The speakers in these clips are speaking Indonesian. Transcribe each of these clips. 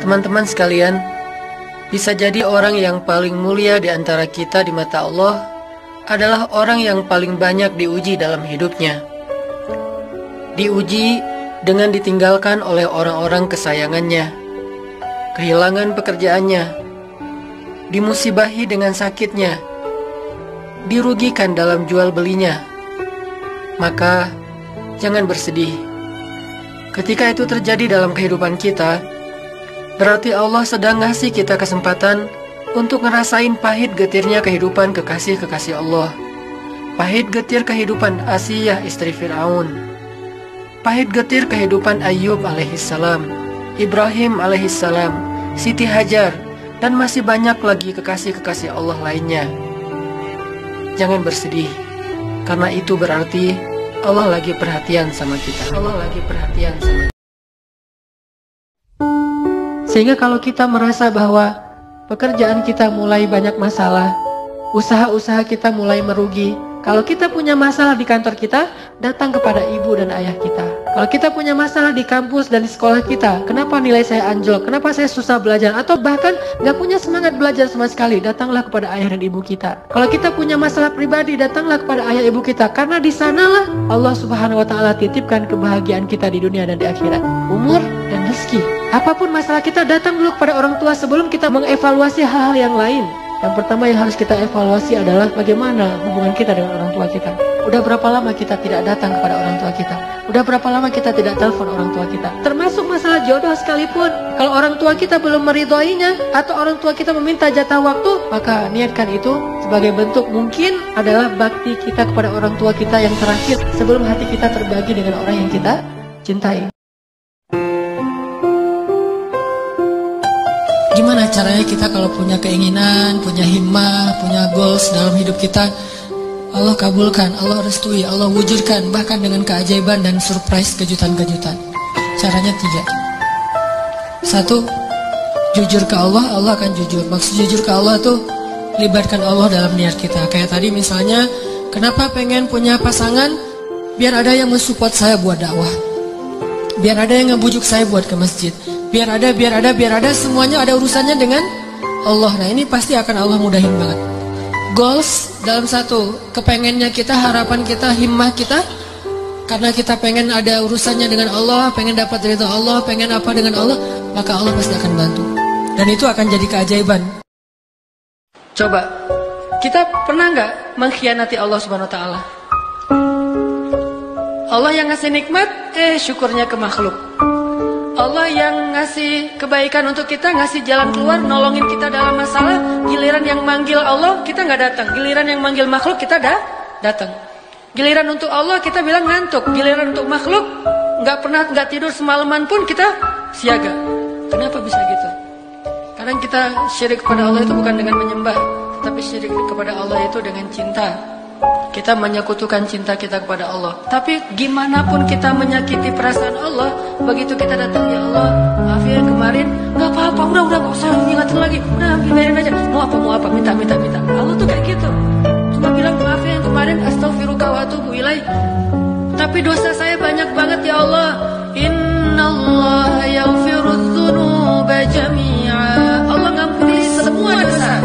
Teman-teman sekalian, bisa jadi orang yang paling mulia di antara kita di mata Allah adalah orang yang paling banyak diuji dalam hidupnya. Diuji dengan ditinggalkan oleh orang-orang kesayangannya, kehilangan pekerjaannya, dimusibahi dengan sakitnya, dirugikan dalam jual belinya. Maka jangan bersedih. Ketika itu terjadi dalam kehidupan kita, berarti Allah sedang ngasih kita kesempatan untuk ngerasain pahit getirnya kehidupan kekasih-kekasih Allah. Pahit getir kehidupan Asiyah istri Fir'aun, pahit getir kehidupan Ayyub alaihissalam, Ibrahim alaihissalam, Siti Hajar, dan masih banyak lagi kekasih-kekasih Allah lainnya. Jangan bersedih, karena itu berarti Allah lagi perhatian sama kita. Allah lagi perhatian sama kita. Sehingga kalau kita merasa bahwa pekerjaan kita mulai banyak masalah, usaha-usaha kita mulai merugi, kalau kita punya masalah di kantor kita, datang kepada ibu dan ayah kita. Kalau kita punya masalah di kampus dan di sekolah kita, kenapa nilai saya anjlok, kenapa saya susah belajar, atau bahkan gak punya semangat belajar sama sekali, datanglah kepada ayah dan ibu kita. Kalau kita punya masalah pribadi, datanglah kepada ayah ibu kita, karena di sanalah Allah Subhanahu wa Ta'ala titipkan kebahagiaan kita di dunia dan di akhirat, umur dan rezeki. Apapun masalah kita, datang dulu kepada orang tua sebelum kita mengevaluasi hal-hal yang lain. Yang pertama yang harus kita evaluasi adalah bagaimana hubungan kita dengan orang tua kita. Udah berapa lama kita tidak datang kepada orang tua kita? Udah berapa lama kita tidak telepon orang tua kita? Termasuk masalah jodoh sekalipun. Kalau orang tua kita belum meridhoinya, atau orang tua kita meminta jatah waktu, maka niatkan itu sebagai bentuk mungkin adalah bakti kita kepada orang tua kita yang terakhir sebelum hati kita terbagi dengan orang yang kita cintai. Gimana caranya kita kalau punya keinginan, punya himmah, punya goals dalam hidup kita, Allah kabulkan, Allah restui, Allah wujudkan, bahkan dengan keajaiban dan surprise, kejutan-kejutan. Caranya 3. 1, jujur ke Allah, Allah akan jujur. Maksud jujur ke Allah tuh libatkan Allah dalam niat kita. Kayak tadi misalnya, kenapa pengen punya pasangan? Biar ada yang mensupport saya buat dakwah, biar ada yang ngebujuk saya buat ke masjid, biar ada, semuanya ada urusannya dengan Allah. Nah ini pasti akan Allah mudahin banget. Goals dalam satu, kepengennya kita, harapan kita, himmah kita, karena kita pengen ada urusannya dengan Allah, pengen dapat ridho Allah, pengen apa dengan Allah, maka Allah pasti akan bantu. Dan itu akan jadi keajaiban. Coba, kita pernah nggak mengkhianati Allah Subhanahu Wa Taala? Allah yang ngasih nikmat, syukurnya ke makhluk. Allah yang ngasih kebaikan untuk kita, ngasih jalan keluar, nolongin kita dalam masalah. Giliran yang manggil Allah, kita nggak datang. Giliran yang manggil makhluk, kita datang. Giliran untuk Allah, kita bilang ngantuk. Giliran untuk makhluk, nggak tidur semalaman pun kita siaga. Kenapa bisa gitu? Karena kita syirik kepada Allah itu bukan dengan menyembah, tapi syirik kepada Allah itu dengan cinta. Kita menyekutukan cinta kita kepada Allah. Tapi gimana pun kita menyakiti perasaan Allah, begitu kita datang, ya Allah, maaf ya kemarin, nggak apa-apa, udah nggak usah ingatin lagi, udah biarin aja. Mau apa, minta. Allah tuh kayak gitu. Cuma bilang maaf ya yang kemarin, astaghfiruka wa atubu ilaih. Tapi dosa saya banyak banget ya Allah. Innallaha yaghfirudz dzunuba jami'a. Allah ngampuni semua dosa.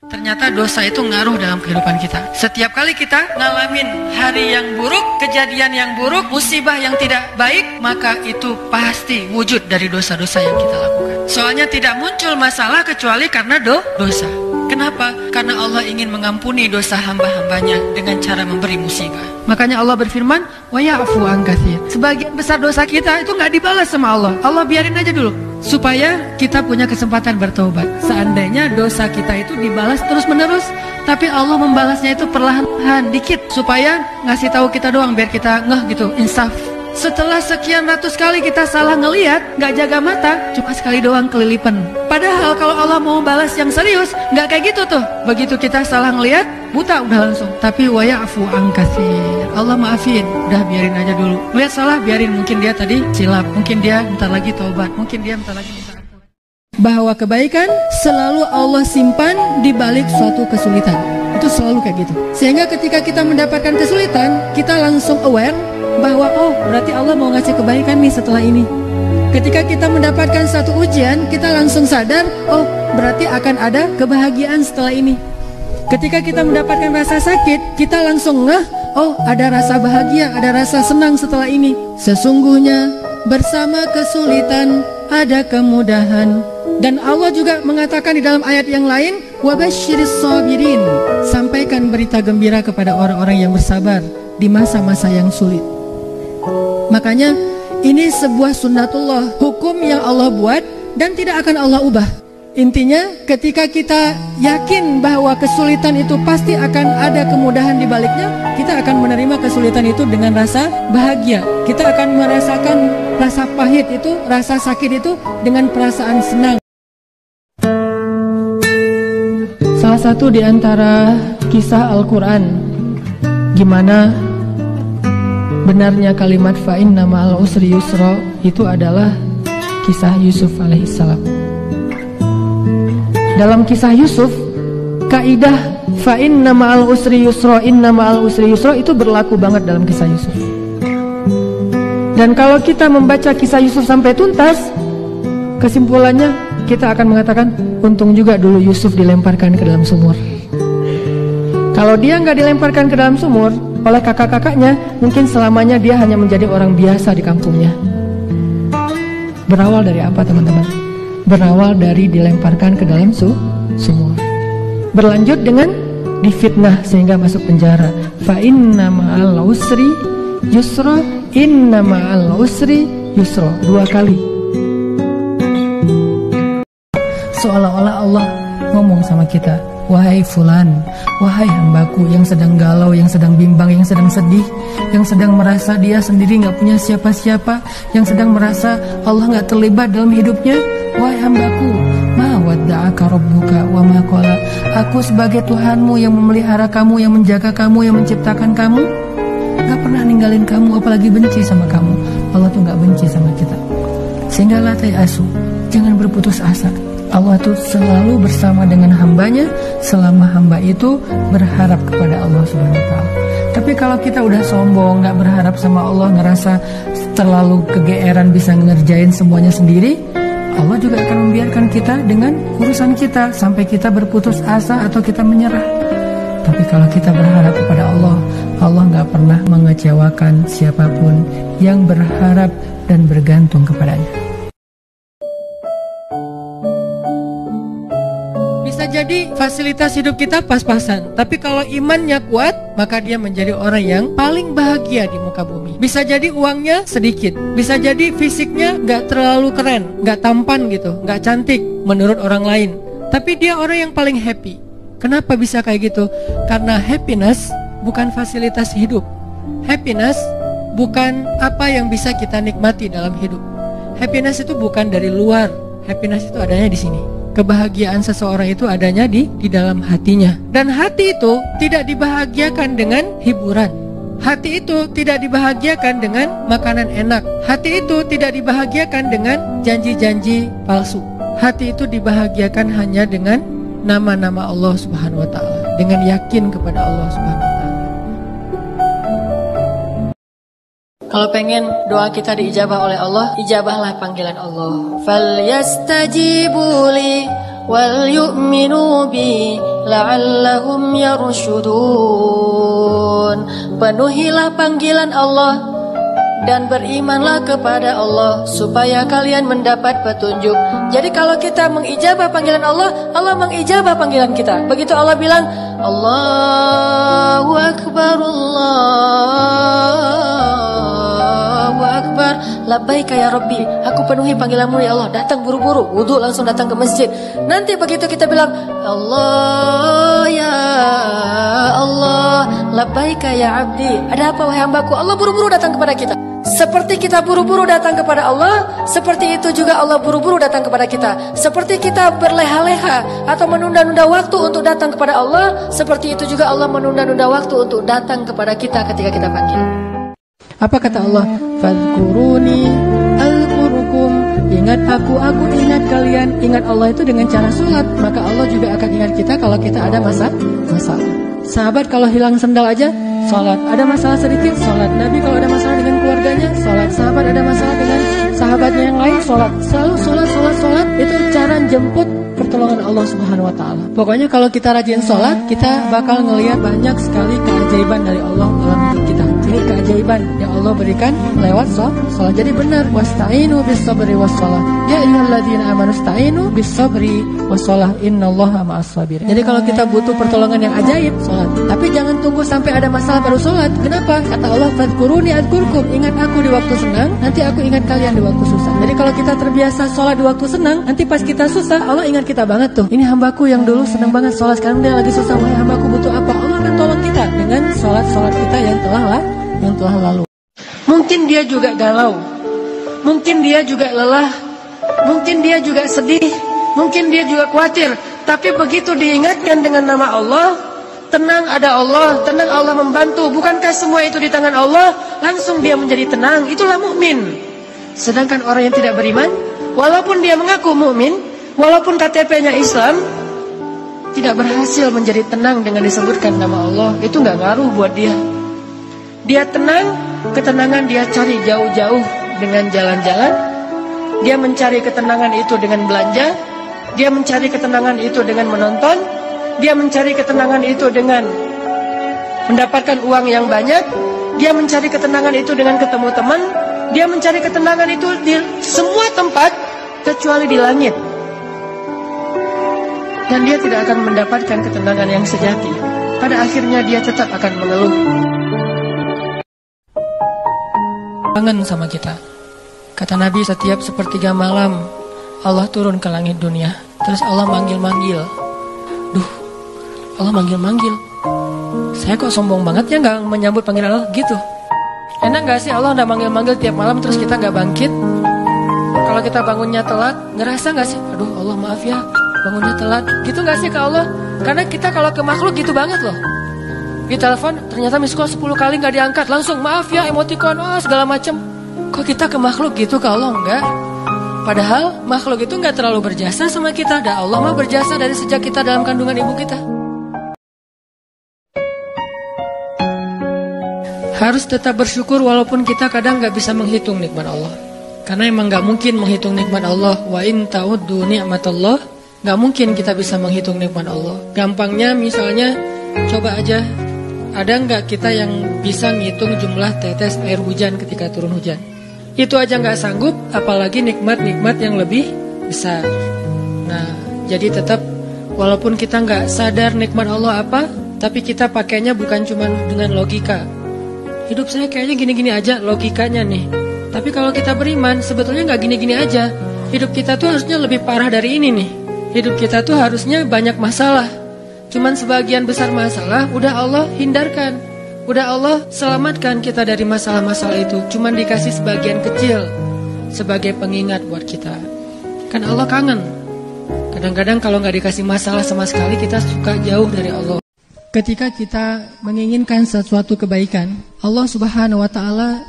Ternyata dosa itu ngaruh dalam kehidupan kita. Setiap kali kita ngalamin hari yang buruk, kejadian yang buruk, musibah yang tidak baik, maka itu pasti wujud dari dosa-dosa yang kita lakukan. Soalnya tidak muncul masalah kecuali karena dosa. Kenapa? Karena Allah ingin mengampuni dosa hamba-hambanya dengan cara memberi musibah. Makanya Allah berfirman, wa ya'fu an katsir. Sebagian besar dosa kita itu nggak dibalas sama Allah. Allah biarin aja dulu, supaya kita punya kesempatan bertobat. Seandainya dosa kita itu dibalas terus-menerus, tapi Allah membalasnya itu perlahan-lahan, dikit, supaya ngasih tahu kita doang, biar kita ngeh gitu, insaf. Setelah sekian ratus kali kita salah ngelihat, nggak jaga mata, cuma sekali doang kelilipan. Padahal kalau Allah mau balas yang serius, nggak kayak gitu tuh. Begitu kita salah ngelihat, buta udah langsung. Tapi wa ya'fu an katsir, Allah maafin, udah biarin aja dulu. Lihat salah, biarin, mungkin dia tadi silap, mungkin dia bentar lagi taubat, mungkin dia bentar lagi minta ampun. Bahwa kebaikan selalu Allah simpan di balik suatu kesulitan. Itu selalu kayak gitu. Sehingga ketika kita mendapatkan kesulitan, kita langsung aware bahwa oh berarti Allah mau ngasih kebaikan nih setelah ini. Ketika kita mendapatkan satu ujian, kita langsung sadar, oh berarti akan ada kebahagiaan setelah ini. Ketika kita mendapatkan rasa sakit, kita langsung ngeh, oh ada rasa bahagia, ada rasa senang setelah ini. Sesungguhnya bersama kesulitan ada kemudahan. Dan Allah juga mengatakan di dalam ayat yang lain, wabasyiris sabirin, sampaikan berita gembira kepada orang-orang yang bersabar di masa-masa yang sulit. Makanya ini sebuah sunnatullah, hukum yang Allah buat dan tidak akan Allah ubah. Intinya ketika kita yakin bahwa kesulitan itu pasti akan ada kemudahan di baliknya, kita akan menerima kesulitan itu dengan rasa bahagia. Kita akan merasakan rasa pahit itu, rasa sakit itu dengan perasaan senang. Salah satu di antara kisah Al-Quran gimana benarnya kalimat fa'in nama al-usri yusra itu adalah kisah Yusuf alaihissalam. Dalam kisah Yusuf, kaidah fa'in nama al-usri yusra, inna ma'al usri yusra itu berlaku banget dalam kisah Yusuf. Dan kalau kita membaca kisah Yusuf sampai tuntas, kesimpulannya kita akan mengatakan untung juga dulu Yusuf dilemparkan ke dalam sumur. Kalau dia nggak dilemparkan ke dalam sumur oleh kakak-kakaknya, mungkin selamanya dia hanya menjadi orang biasa di kampungnya. Berawal dari apa teman-teman? Berawal dari dilemparkan ke dalam sumur. Berlanjut dengan difitnah sehingga masuk penjara. Fa inna ma'al usri yusra, inna ma'al usri yusra, 2 kali. Seolah-olah Allah ngomong sama kita, wahai fulan, wahai hambaku yang sedang galau, yang sedang bimbang, yang sedang sedih, yang sedang merasa dia sendiri gak punya siapa-siapa, yang sedang merasa Allah gak terlibat dalam hidupnya. Wahai hambaku, ma wadda'aka rabbuka wa ma qala. Aku sebagai Tuhanmu yang memelihara kamu, yang menjaga kamu, yang menciptakan kamu, gak pernah ninggalin kamu, apalagi benci sama kamu. Allah tuh gak benci sama kita. Sehingga la ta'asu, jangan berputus asa. Allah tuh selalu bersama dengan hambanya selama hamba itu berharap kepada Allah Subhanahu wa ta'ala. Tapi kalau kita udah sombong, gak berharap sama Allah, ngerasa terlalu kegeeran bisa ngerjain semuanya sendiri, Allah juga akan membiarkan kita dengan urusan kita sampai kita berputus asa atau kita menyerah. Tapi kalau kita berharap kepada Allah, Allah gak pernah mengecewakan siapapun yang berharap dan bergantung kepadanya. Bisa jadi fasilitas hidup kita pas-pasan, tapi kalau imannya kuat, maka dia menjadi orang yang paling bahagia di muka bumi. Bisa jadi uangnya sedikit, bisa jadi fisiknya gak terlalu keren, gak tampan gitu, gak cantik menurut orang lain, tapi dia orang yang paling happy. Kenapa bisa kayak gitu? Karena happiness bukan fasilitas hidup. Happiness bukan apa yang bisa kita nikmati dalam hidup. Happiness itu bukan dari luar, happiness itu adanya di sini. Kebahagiaan seseorang itu adanya di dalam hatinya. Dan hati itu tidak dibahagiakan dengan hiburan. Hati itu tidak dibahagiakan dengan makanan enak. Hati itu tidak dibahagiakan dengan janji-janji palsu. Hati itu dibahagiakan hanya dengan nama-nama Allah Subhanahu wa ta'ala, dengan yakin kepada Allah Subhanahu wa ta'ala. Kalau pengen doa kita diijabah oleh Allah, ijabahlah panggilan Allah. Falyastajibu li wal yu'minu bi la'allahum yarshudun. Penuhilah panggilan Allah dan berimanlah kepada Allah supaya kalian mendapat petunjuk. Jadi kalau kita mengijabah panggilan Allah, Allah mengijabah panggilan kita. Begitu Allah bilang, Allahu Akbar, Allahu Akbar, labbaika ya Rabbi, aku penuhi panggilanmu ya Allah. Datang buru-buru, wudu langsung datang ke masjid. Nanti begitu kita bilang, Allah ya Allah, labbaika ya Abdi, ada apa wahai hambaku? Allah buru-buru datang kepada kita. Seperti kita buru-buru datang kepada Allah, seperti itu juga Allah buru-buru datang kepada kita. Seperti kita berleha-leha atau menunda-nunda waktu untuk datang kepada Allah, seperti itu juga Allah menunda-nunda waktu untuk datang kepada kita ketika kita panggil. Apa kata Allah? Fadhkuruni azkurukum. Ingat aku ingat kalian. Ingat Allah itu dengan cara sholat. Maka Allah juga akan ingat kita kalau kita ada masalah. Sahabat kalau hilang sendal aja sholat, ada masalah sedikit sholat. Nabi kalau ada masalah dengan keluarganya sholat, sahabat ada masalah dengan sahabatnya yang lain sholat. sholat. Selalu sholat. Itu cara jemput pertolongan Allah Subhanahu wa Ta'ala. Pokoknya kalau kita rajin sholat, kita bakal ngelihat banyak sekali keajaiban dari Allah dalam hidup kita. Ini keajaiban yang Allah berikan lewat sholat. Jadi benar, wasta'inu bis-sabri was-shalah. Ya ayyuhalladzina amanu ista'inu bis-sabri was-shalah. Innallaha ma'as-sabirin. Jadi kalau kita butuh pertolongan yang ajaib, sholat. Tapi jangan tunggu sampai ada masalah baru sholat. Kenapa? Kata Allah, fadhkuruni adkurkum. Ingat aku di waktu senang, nanti aku ingat kalian di waktu susah. Jadi kalau kita terbiasa sholat di waktu senang, nanti pas kita susah, Allah ingat kita banget tuh. Ini hambaku yang dulu senang banget sholat, sekarang dia lagi susah. Wahai hambaku butuh apa? Allah akan tolong kita dengan sholat kita yang telah lalu. Mungkin dia juga galau, mungkin dia juga lelah, mungkin dia juga sedih, mungkin dia juga khawatir. Tapi begitu diingatkan dengan nama Allah, tenang, ada Allah, tenang, Allah membantu. Bukankah semua itu di tangan Allah? Langsung dia menjadi tenang. Itulah mukmin. Sedangkan orang yang tidak beriman, walaupun dia mengaku mukmin, walaupun KTP-nya Islam, tidak berhasil menjadi tenang dengan disebutkan nama Allah. Itu nggak ngaruh buat dia. Dia tenang, ketenangan dia cari jauh-jauh dengan jalan-jalan. Dia mencari ketenangan itu dengan belanja. Dia mencari ketenangan itu dengan menonton. Dia mencari ketenangan itu dengan mendapatkan uang yang banyak. Dia mencari ketenangan itu dengan ketemu teman. Dia mencari ketenangan itu di semua tempat kecuali di langit. Dan dia tidak akan mendapatkan ketenangan yang sejati. Pada akhirnya dia tetap akan mengeluh. Kangen sama kita. Kata Nabi, setiap sepertiga malam Allah turun ke langit dunia. Terus Allah manggil-manggil. Duh, Allah manggil-manggil. Saya kok sombong banget ya gak menyambut panggilan Allah gitu. Enak gak sih Allah udah manggil-manggil tiap malam terus kita gak bangkit? Kalau kita bangunnya telat, ngerasa gak sih? Aduh Allah maaf ya, bangunnya telat. Gitu gak sih ke Allah? Karena kita kalau ke makhluk gitu banget loh. Di telepon ternyata miss call 10 kali gak diangkat, langsung maaf ya, emoticon, segala macem. Kok kita ke makhluk gitu, ke Allah enggak? Padahal makhluk itu gak terlalu berjasa sama kita. Dan Allah mah berjasa dari sejak kita dalam kandungan ibu kita. Harus tetap bersyukur walaupun kita kadang gak bisa menghitung nikmat Allah. Karena emang gak mungkin menghitung nikmat Allah. Wa in ta'uddu ni'matallah, gak mungkin kita bisa menghitung nikmat Allah. Gampangnya misalnya, coba aja, ada gak kita yang bisa ngitung jumlah tetes air hujan ketika turun hujan? Itu aja gak sanggup, apalagi nikmat-nikmat yang lebih besar. Nah, jadi tetap walaupun kita gak sadar nikmat Allah apa, tapi kita pakainya bukan cuma dengan logika. Hidup saya kayaknya gini-gini aja logikanya nih. Tapi kalau kita beriman, sebetulnya gak gini-gini aja. Hidup kita tuh harusnya lebih parah dari ini nih. Hidup kita tuh harusnya banyak masalah. Cuman sebagian besar masalah udah Allah hindarkan. Udah Allah selamatkan kita dari masalah-masalah itu. Cuman dikasih sebagian kecil sebagai pengingat buat kita. Kan Allah kangen. Kadang-kadang kalau gak dikasih masalah sama sekali, kita suka jauh dari Allah. Ketika kita menginginkan sesuatu kebaikan, Allah Subhanahu wa Ta'ala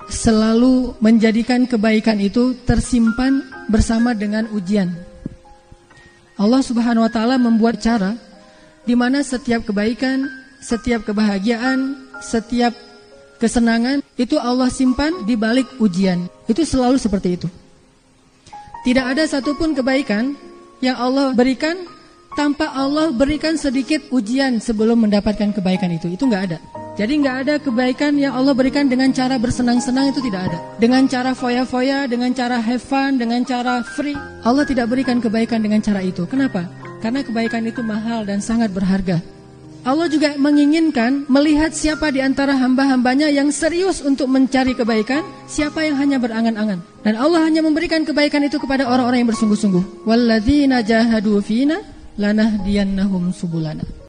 selalu menjadikan kebaikan itu tersimpan bersama dengan ujian. Allah Subhanahu wa Ta'ala membuat cara di mana setiap kebaikan, setiap kebahagiaan, setiap kesenangan itu Allah simpan di balik ujian. Itu selalu seperti itu. Tidak ada satupun kebaikan yang Allah berikan tanpa Allah berikan sedikit ujian sebelum mendapatkan kebaikan itu. Itu nggak ada. Jadi nggak ada kebaikan yang Allah berikan dengan cara bersenang-senang, itu tidak ada. Dengan cara foya-foya, dengan cara have fun, dengan cara free. Allah tidak berikan kebaikan dengan cara itu. Kenapa? Karena kebaikan itu mahal dan sangat berharga. Allah juga menginginkan melihat siapa di antara hamba-hambanya yang serius untuk mencari kebaikan, siapa yang hanya berangan-angan. Dan Allah hanya memberikan kebaikan itu kepada orang-orang yang bersungguh-sungguh. Walladzina jahadu fina lanahdiyannahum subulana.